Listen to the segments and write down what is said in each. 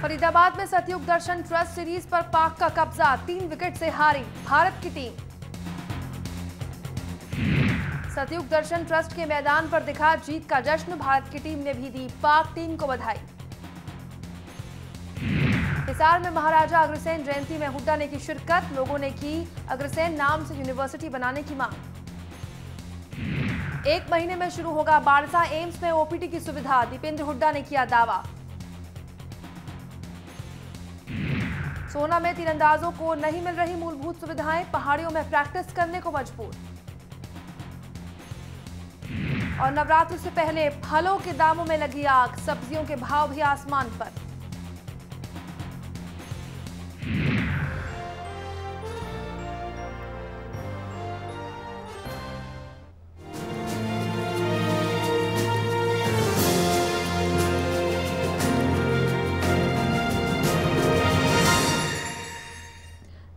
फरीदाबाद में सतयुग दर्शन trust series पर पाक का कब्जा, 3 विकेट से हारी भारत की टीम। सतयुग दर्शन ट्रस्ट के मैदान पर दिखा जीत का जश्न, भारत की टीम ने भी दी पाक टीम को बधाई। हिसार में महाराजा अग्रसेन जयंती में हुड्डा ने की शिरकत, लोगों ने की अग्रसेन नाम से यूनिवर्सिटी बनाने की मांग। 1 महीने में शुरू होगा बारसा एम्स में ओपीडी की सुविधा, दीपेंद्र हुड्डा ने किया दावा। सोना में तीरंदाजों को नहीं मिल रही मूलभूत सुविधाएं, पहाड़ियों में प्रैक्टिस करने को मजबूर। और नवरात्र से पहले फलों के दामों में लगी आग, सब्जियों के भाव भी आसमान पर।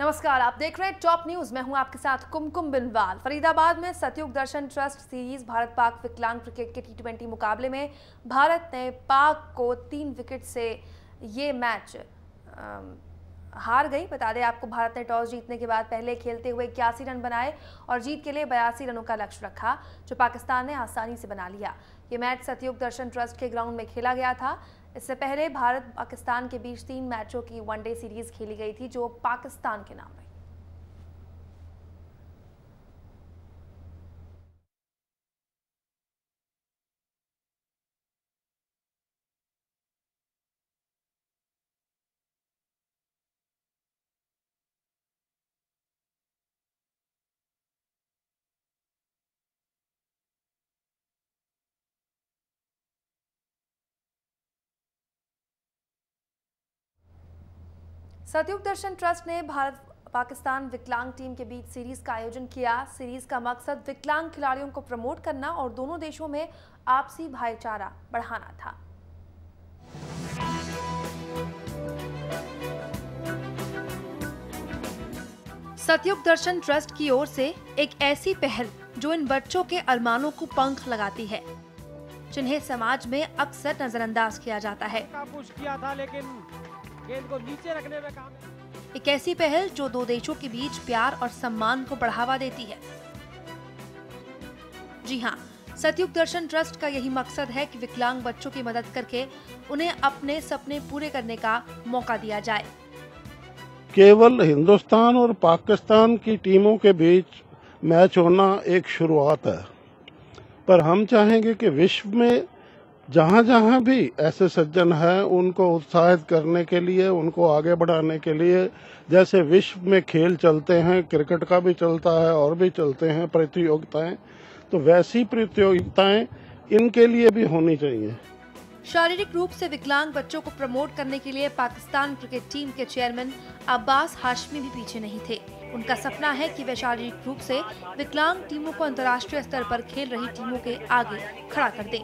नमस्कार, आप देख रहे हैं टॉप न्यूज। मैं हूं आपके साथ कुमकुम बिनवाल। फरीदाबाद में सतयुग दर्शन ट्रस्ट सीरीज भारत पाक विकलांग क्रिकेट के T20 मुकाबले में भारत ने पाक को 3 विकेट से ये मैच हार गई। बता दें आपको, भारत ने टॉस जीतने के बाद पहले खेलते हुए 81 रन बनाए और जीत के लिए 82 रनों का लक्ष्य रखा, जो पाकिस्तान ने आसानी से बना लिया। ये मैच सतयुग दर्शन ट्रस्ट के ग्राउंड में खेला गया था। इससे पहले भारत पाकिस्तान के बीच 3 मैचों की वनडे सीरीज खेली गई थी, जो पाकिस्तान के नाम है। सतयुग दर्शन ट्रस्ट ने भारत पाकिस्तान विकलांग टीम के बीच सीरीज का आयोजन किया। सीरीज का मकसद विकलांग खिलाड़ियों को प्रमोट करना और दोनों देशों में आपसी भाईचारा बढ़ाना था। सतयुग दर्शन ट्रस्ट की ओर से एक ऐसी पहल जो इन बच्चों के अरमानों को पंख लगाती है, जिन्हें समाज में अक्सर नजरअंदाज किया जाता है। किया था, लेकिन गेंद को नीचे रखने में काम है। एक ऐसी पहल जो 2 देशों के बीच प्यार और सम्मान को बढ़ावा देती है। जी हाँ, सतयुग दर्शन ट्रस्ट का यही मकसद है कि विकलांग बच्चों की मदद करके उन्हें अपने सपने पूरे करने का मौका दिया जाए। केवल हिंदुस्तान और पाकिस्तान की टीमों के बीच मैच होना एक शुरुआत है, पर हम चाहेंगे कि विश्व में जहां जहां भी ऐसे सज्जन हैं, उनको उत्साहित करने के लिए, उनको आगे बढ़ाने के लिए, जैसे विश्व में खेल चलते हैं, क्रिकेट का भी चलता है और भी चलते हैं प्रतियोगिताएं, तो वैसी प्रतियोगिताएं इनके लिए भी होनी चाहिए। शारीरिक रूप से विकलांग बच्चों को प्रमोट करने के लिए पाकिस्तान क्रिकेट टीम के चेयरमैन अब्बास हाशमी भी पीछे नहीं थे। उनका सपना है कि वे शारीरिक रूप से विकलांग टीमों को अंतर्राष्ट्रीय स्तर पर खेल रही टीमों के आगे खड़ा कर दें।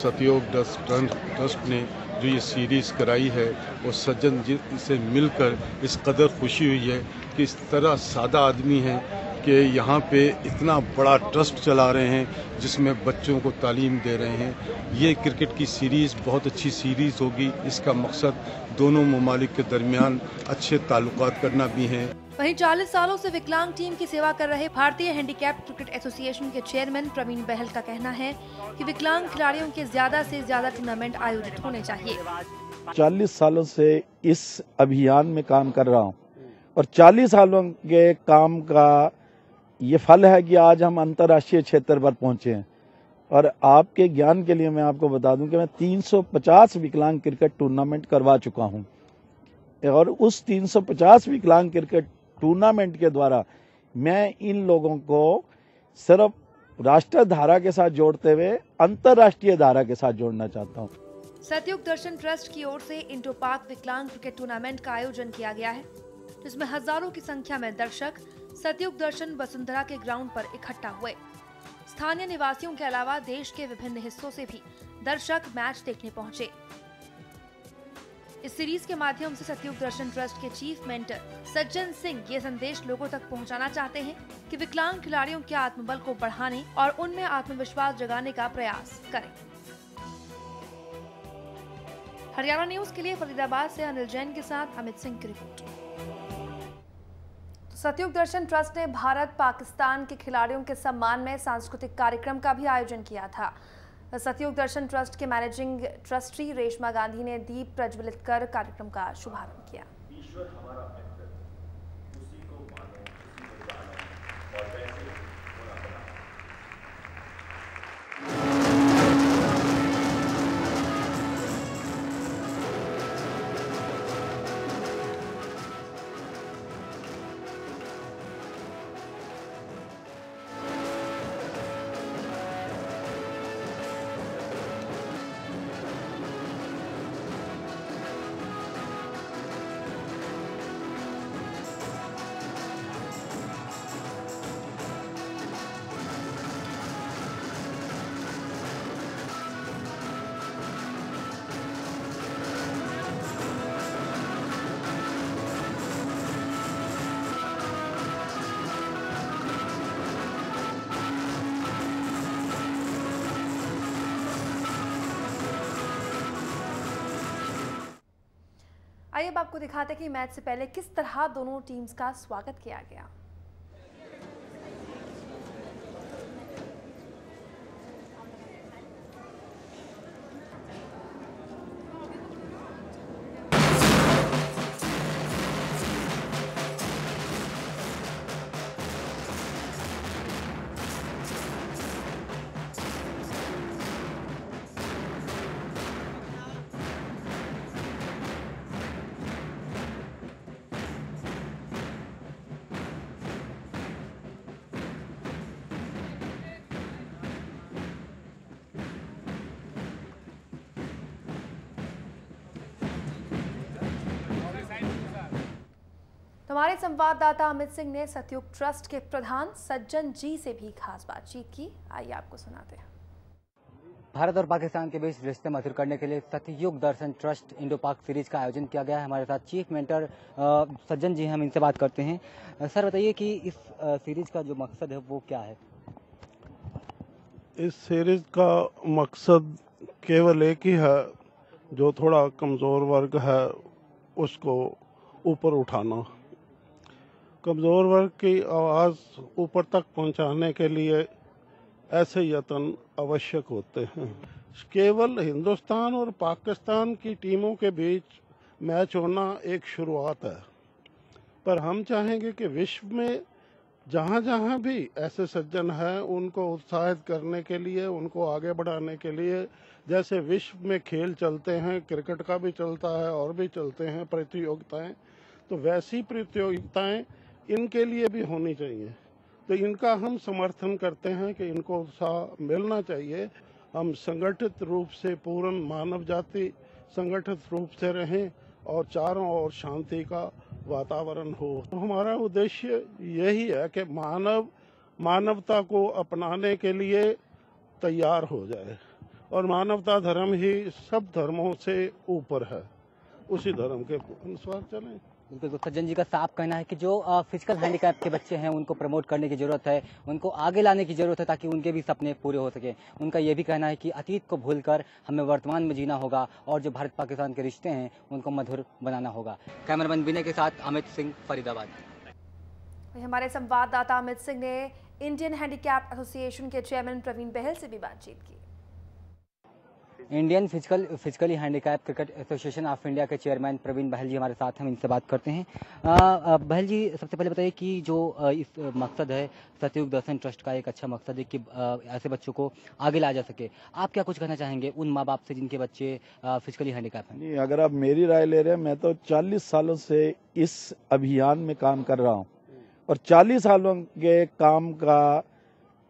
सतयुग ट्रस्ट ने जो ये सीरीज कराई है, वो सज्जन जी से मिलकर इस कदर खुशी हुई है कि इस तरह सादा आदमी है कि यहाँ पे इतना बड़ा ट्रस्ट चला रहे हैं जिसमें बच्चों को तालीम दे रहे हैं। ये क्रिकेट की सीरीज बहुत अच्छी सीरीज होगी। इसका मकसद दोनों ममालिक के दरमियान अच्छे ताल्लुकात करना भी है। वहीं 40 सालों से विकलांग टीम की सेवा कर रहे भारतीय हैंडीकैप्ड क्रिकेट एसोसिएशन के चेयरमैन प्रवीण बहल का कहना है कि विकलांग खिलाड़ियों के ज्यादा से ज्यादा टूर्नामेंट आयोजित होने चाहिए। 40 सालों से इस अभियान में काम कर रहा हूं और 40 सालों के काम का ये फल है कि आज हम अंतर्राष्ट्रीय क्षेत्र पर पहुंचे हैं। और आपके ज्ञान के लिए मैं आपको बता दूं कि मैं 350 विकलांग क्रिकेट टूर्नामेंट करवा चुका हूं और उस 350 विकलांग क्रिकेट टूर्नामेंट के द्वारा मैं इन लोगों को सिर्फ राष्ट्रीय धारा के साथ जोड़ते हुए अंतर्राष्ट्रीय धारा के साथ जोड़ना चाहता हूं। सतयुग दर्शन ट्रस्ट की ओर से इंडो पाक विकलांग क्रिकेट टूर्नामेंट का आयोजन किया गया है, जिसमें हजारों की संख्या में दर्शक सतयुग दर्शन वसुंधरा के ग्राउंड पर इकट्ठा हुए। स्थानीय निवासियों के अलावा देश के विभिन्न हिस्सों से भी दर्शक मैच देखने पहुंचे। इस सीरीज के माध्यम से सतयुग दर्शन ट्रस्ट के चीफ मेंटर सज्जन सिंह ये संदेश लोगों तक पहुंचाना चाहते हैं कि विकलांग खिलाड़ियों के आत्मबल को बढ़ाने और उनमें आत्मविश्वास जगाने का प्रयास करें। हरियाणा न्यूज के लिए फरीदाबाद से अनिल जैन के साथ अमित सिंह की रिपोर्ट। सतयुग दर्शन ट्रस्ट ने भारत पाकिस्तान के खिलाड़ियों के सम्मान में सांस्कृतिक कार्यक्रम का भी आयोजन किया था। सतयुग दर्शन ट्रस्ट के मैनेजिंग ट्रस्टी रेशमा गांधी ने दीप प्रज्वलित कर कार्यक्रम का शुभारंभ किया। ईश्वर हमारा मित्र, उसी को मानो, उसी को जानो और वैसे होना बनाओ। आइए अब आपको दिखाते हैं कि मैच से पहले किस तरह दोनों टीम्स का स्वागत किया गया। हमारे संवाददाता अमित सिंह ने सतयुग ट्रस्ट के प्रधान सज्जन जी से भी खास बातचीत की। आइए आपको सुनाते हैं। भारत और पाकिस्तान के बीच रिश्ते मधुर करने के लिए सतयुग दर्शन ट्रस्ट इंडो पाक सीरीज का आयोजन किया गया है। हमारे साथ चीफ मेंटर सज्जन जी हैं, हम इनसे बात करते हैं। सर बताइए कि इस सीरीज का जो मकसद है वो क्या है? इस सीरीज का मकसद केवल एक ही है, जो थोड़ा कमज़ोर वर्ग है उसको ऊपर उठाना। कमज़ोर वर्ग की आवाज़ ऊपर तक पहुंचाने के लिए ऐसे यत्न आवश्यक होते हैं। केवल हिंदुस्तान और पाकिस्तान की टीमों के बीच मैच होना एक शुरुआत है, पर हम चाहेंगे कि विश्व में जहाँ जहाँ भी ऐसे सज्जन हैं उनको उत्साहित करने के लिए, उनको आगे बढ़ाने के लिए, जैसे विश्व में खेल चलते हैं, क्रिकेट का भी चलता है और भी चलते हैं प्रतियोगिताएं, तो वैसी प्रतियोगिताएं इनके लिए भी होनी चाहिए। तो इनका हम समर्थन करते हैं कि इनको उत्साह मिलना चाहिए। हम संगठित रूप से, पूर्ण मानव जाति संगठित रूप से रहें और चारों ओर शांति का वातावरण हो। तो हमारा उद्देश्य यही है कि मानवता को अपनाने के लिए तैयार हो जाए, और मानवता धर्म ही सब धर्मों से ऊपर है, उसी धर्म के अनुसार चलें। बिल्कुल, तो सज्जन जी का साफ कहना है कि जो फिजिकल हैंडीकैप के बच्चे हैं उनको प्रमोट करने की जरूरत है, उनको आगे लाने की जरूरत है ताकि उनके भी सपने पूरे हो सके। उनका ये भी कहना है कि अतीत को भूलकर हमें वर्तमान में जीना होगा और जो भारत पाकिस्तान के रिश्ते हैं उनको मधुर बनाना होगा। कैमरामैन विनय के साथ अमित सिंह, फरीदाबाद। हमारे संवाददाता अमित सिंह ने इंडियन हैंडीकैप एसोसिएशन के चेयरमैन प्रवीण बहल से भी बातचीत की। Indian physically handicap cricket association of India के चेयरमैन प्रवीण बहल जी हमारे साथ हैं, हम इनसे बात करते हैं। बहल जी, सबसे पहले बताइए कि जो इस मकसद है सतयुग दर्शन ट्रस्ट का, एक अच्छा मकसद है कि ऐसे बच्चों को आगे लाया जा सके। आप क्या कुछ कहना चाहेंगे उन माँ बाप से जिनके बच्चे फिजिकली हैंडीकैप हैं? नहीं, अगर आप मेरी राय ले रहे हैं, मैं तो 40 सालों से इस अभियान में काम कर रहा हूँ, और 40 सालों के काम का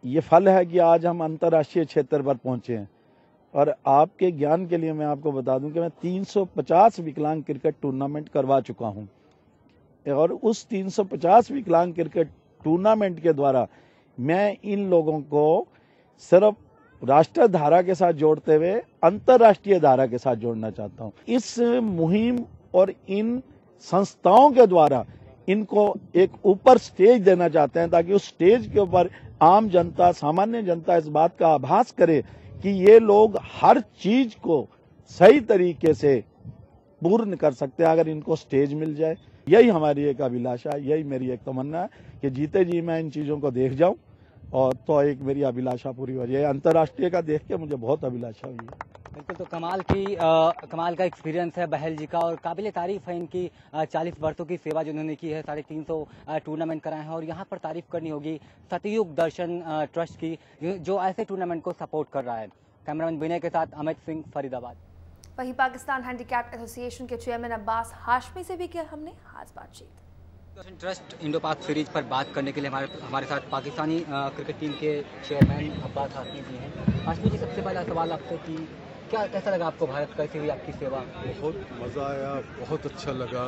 ये फल है कि आज हम अंतर्राष्ट्रीय क्षेत्र पर पहुंचे हैं। और आपके ज्ञान के लिए मैं आपको बता दूं कि मैं 350 विकलांग क्रिकेट टूर्नामेंट करवा चुका हूं, और उस 350 विकलांग क्रिकेट टूर्नामेंट के द्वारा मैं इन लोगों को सिर्फ राष्ट्रीय धारा के साथ जोड़ते हुए अंतर्राष्ट्रीय धारा के साथ जोड़ना चाहता हूं। इस मुहिम और इन संस्थाओं के द्वारा इनको एक ऊपर स्टेज देना चाहते हैं, ताकि उस स्टेज के ऊपर आम जनता, सामान्य जनता इस बात का आभास करे कि ये लोग हर चीज को सही तरीके से पूर्ण कर सकते हैं अगर इनको स्टेज मिल जाए। यही हमारी एक अभिलाषा है, यही मेरी एक तमन्ना है कि जीते जी मैं इन चीज़ों को देख जाऊं और तो एक मेरी अभिलाषा पूरी हो जाए। अंतर्राष्ट्रीय का देख के मुझे बहुत अभिलाषा हुई है। बिल्कुल, तो कमाल का एक्सपीरियंस है बहल जी का और काबिल तारीफ है इनकी 40 वर्षों की सेवा जो उन्होंने की है, 350 टूर्नामेंट कराए हैं। और यहाँ पर तारीफ करनी होगी सतयुग दर्शन ट्रस्ट की जो ऐसे टूर्नामेंट को सपोर्ट कर रहा है। कैमरामैन विनय के साथ अमित सिंह, फरीदाबाद। वहीं पाकिस्तान हैंडीकैप्ड एसोसिएशन के चेयरमैन अब्बास हाशमी से भी किया हमने खास बातचीत। ट्रस्ट इंडो पाक सीरीज पर बात करने के लिए हमारे साथ पाकिस्तानी क्रिकेट टीम के चेयरमैन अब्बास हाशमी जी हैं। हाशमी जी, सबसे पहला सवाल आपसे कि कैसा लगा आपको भारत, कैसी हुई आपकी सेवा? बहुत मज़ा आया, बहुत अच्छा लगा।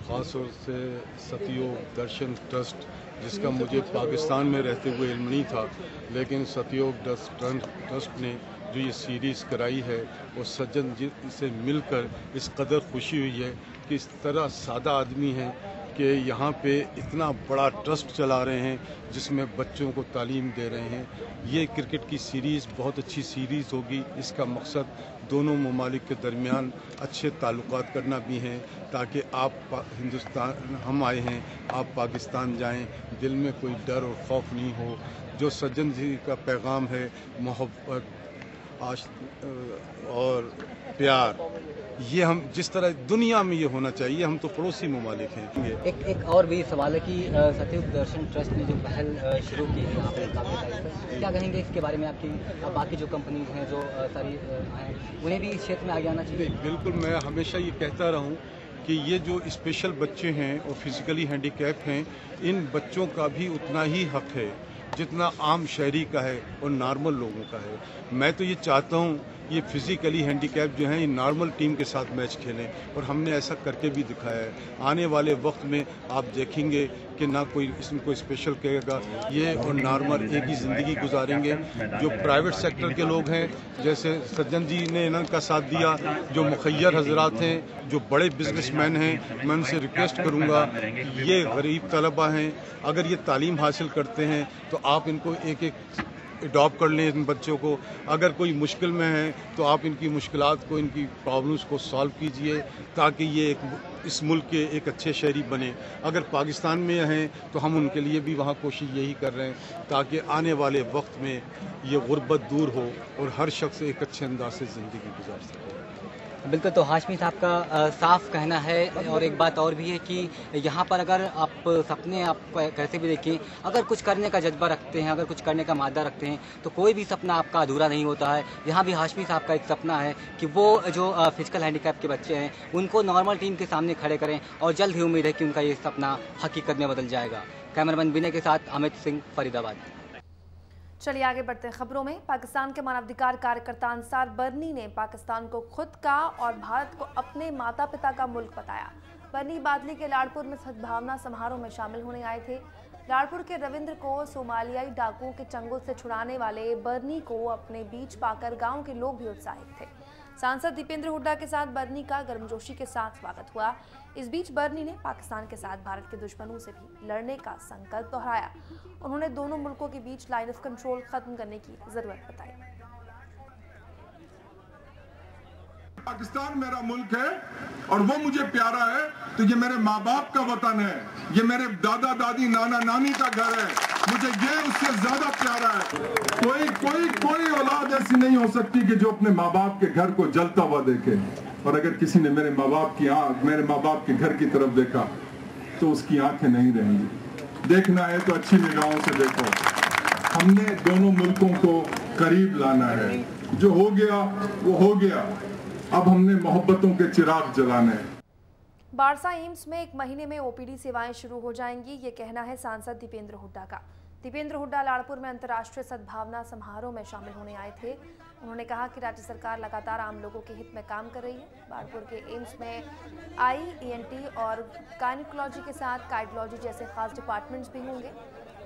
ख़ास तौर से सतयोग दर्शन ट्रस्ट, जिसका मुझे पाकिस्तान में रहते हुए इल्म नहीं था, लेकिन सतयोग ट्रस्ट ने जो ये सीरीज़ कराई है वो सज्जन जी से मिलकर इस कदर खुशी हुई है कि इस तरह सादा आदमी है कि यहाँ पे इतना बड़ा ट्रस्ट चला रहे हैं जिसमें बच्चों को तालीम दे रहे हैं। ये क्रिकेट की सीरीज़ बहुत अच्छी सीरीज़ होगी। इसका मकसद दोनों ममालिक के दरमियान अच्छे ताल्लुकात करना भी हैं, ताकि आप हिंदुस्तान, हम आए हैं, आप पाकिस्तान जाएं, दिल में कोई डर और खौफ नहीं हो। जो सज्जन जी का पैगाम है, मोहब्बत और प्यार, ये हम जिस तरह दुनिया में ये होना चाहिए, हम तो पड़ोसी ममालिक हैं। एक और भी सवाल है कि सतयुग दर्शन ट्रस्ट ने जो पहल शुरू की है यहाँ पर क्या कहेंगे इसके बारे में? आपकी बाकी जो कंपनीज हैं जो सारी हैं, उन्हें भी इस क्षेत्र में आगे आना चाहिए? बिल्कुल, मैं हमेशा ये कहता रहा हूँ कि ये जो स्पेशल बच्चे हैं और फिजिकली हैंडीकैप हैं, इन बच्चों का भी उतना ही हक है जितना आम शहरी का है और नॉर्मल लोगों का है। मैं तो ये चाहता हूँ ये फिजिकली हैंडीकैप जो हैं ये नॉर्मल टीम के साथ मैच खेलें, और हमने ऐसा करके भी दिखाया है। आने वाले वक्त में आप देखेंगे कि ना कोई इसमें कोई स्पेशल कहेगा, ये और नॉर्मल एक ही ज़िंदगी गुजारेंगे। जो प्राइवेट सेक्टर के लोग हैं, जैसे सज्जन जी ने इनका साथ दिया, जो मुखय्यर हजरात हैं, जो बड़े बिजनेसमैन हैं, मैं उनसे रिक्वेस्ट करूँगा, ये गरीब तलबा हैं, अगर ये तालीम हासिल करते हैं तो आप इनको एक एक अडॉप्ट कर लें इन बच्चों को। अगर कोई मुश्किल में है तो आप इनकी मुश्किलात को, इनकी प्रॉब्लम्स को सॉल्व कीजिए, ताकि ये इस मुल्क के एक अच्छे शहरी बने। अगर पाकिस्तान में हैं तो हम उनके लिए भी वहाँ कोशिश यही कर रहे हैं, ताकि आने वाले वक्त में ये गुर्बत दूर हो और हर शख्स एक अच्छे अंदाज से ज़िंदगी गुजार सके। बिल्कुल, तो हाशमी साहब का साफ कहना है। और एक बात और भी है कि यहाँ पर अगर आप सपने आप कैसे भी देखें, अगर कुछ करने का जज्बा रखते हैं, अगर कुछ करने का मादा रखते हैं, तो कोई भी सपना आपका अधूरा नहीं होता है। यहाँ भी हाशमी साहब का एक सपना है कि वो जो फिजिकल हैंडीकैप के बच्चे हैं उनको नॉर्मल टीम के सामने खड़े करें, और जल्द ही उम्मीद है कि उनका ये सपना हकीकत में बदल जाएगा। कैमरामैन विनय के साथ अमित सिंह, फरीदाबाद। चलिए आगे बढ़ते हैं खबरों में। पाकिस्तान के मानवाधिकार कार्यकर्ता अंसार बर्नी ने पाकिस्तान को खुद का और भारत को अपने माता पिता का मुल्क बताया। बर्नी बादली के लाड़पुर में सद्भावना समारोह में शामिल होने आए थे। लाड़पुर के रविंद्र को सोमालियाई डाकुओं के चंगुल से छुड़ाने वाले बर्नी को अपने बीच पाकर गांव के लोग भी उत्साहित थे। सांसद दीपेंद्र हुड्डा के साथ बर्नी का गर्मजोशी के साथ स्वागत हुआ। इस बीच बर्नी ने पाकिस्तान के साथ भारत के दुश्मनों से भी लड़ने का संकल्प दोहराया। उन्होंने दोनों मुल्कों के बीच लाइन ऑफ कंट्रोल खत्म करने की जरूरत बताई। पाकिस्तान मेरा मुल्क है और वो मुझे प्यारा है, तो ये मेरे माँ बाप का वतन है, ये मेरे दादा दादी नाना नानी का घर है, मुझे ये उससे ज्यादा प्यारा है। कोई औलाद ऐसी नहीं हो सकती कि जो अपने माँ बाप के घर को जलता हुआ देखे। और अगर किसी ने मेरे माँ बाप के घर की तरफ देखा तो उसकी आंखें नहीं रहेंगी। देखना है तो अच्छी निगाहों से देखो। हमने दोनों मुल्कों को करीब लाना है। जो हो गया वो हो गया, अब हमने मोहब्बतों के चिराग जलाने हैं। बारसा एम्स में 1 महीने में ओपीडी सेवाएं शुरू हो जाएंगी, ये कहना है सांसद दीपेंद्र हुड्डा का। दीपेंद्र हुड्डा लाड़पुर में अंतर्राष्ट्रीय सद्भावना समारोह में शामिल होने आए थे। उन्होंने कहा कि राज्य सरकार लगातार आम लोगों के हित में काम कर रही है। लाड़पुर के एम्स में ENT और गायनिकोलॉजी के साथ कार्डियोलॉजी जैसे खास डिपार्टमेंट्स भी होंगे।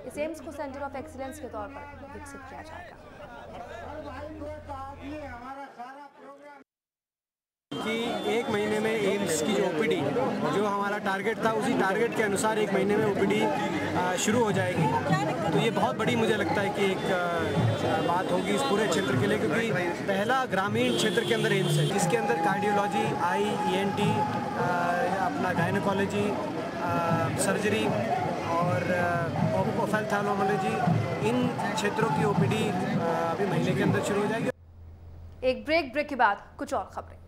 इस एम्स को सेंटर ऑफ एक्सीलेंस के तौर पर विकसित किया जाएगा। कि 1 महीने में एम्स की जो ओपीडी जो हमारा टारगेट था, उसी टारगेट के अनुसार 1 महीने में ओपीडी शुरू हो जाएगी। तो ये बहुत बड़ी मुझे लगता है कि एक बात होगी इस पूरे क्षेत्र के लिए, क्योंकि पहला ग्रामीण क्षेत्र के अंदर एम्स है जिसके अंदर कार्डियोलॉजी, आई, ENT, अपना गायनेकोलॉजी, सर्जरी और ऑप्थेल्मोलॉजी, इन क्षेत्रों की OPD अभी महीने के अंदर शुरू हो जाएगी। एक ब्रेक के बाद कुछ और खबरें।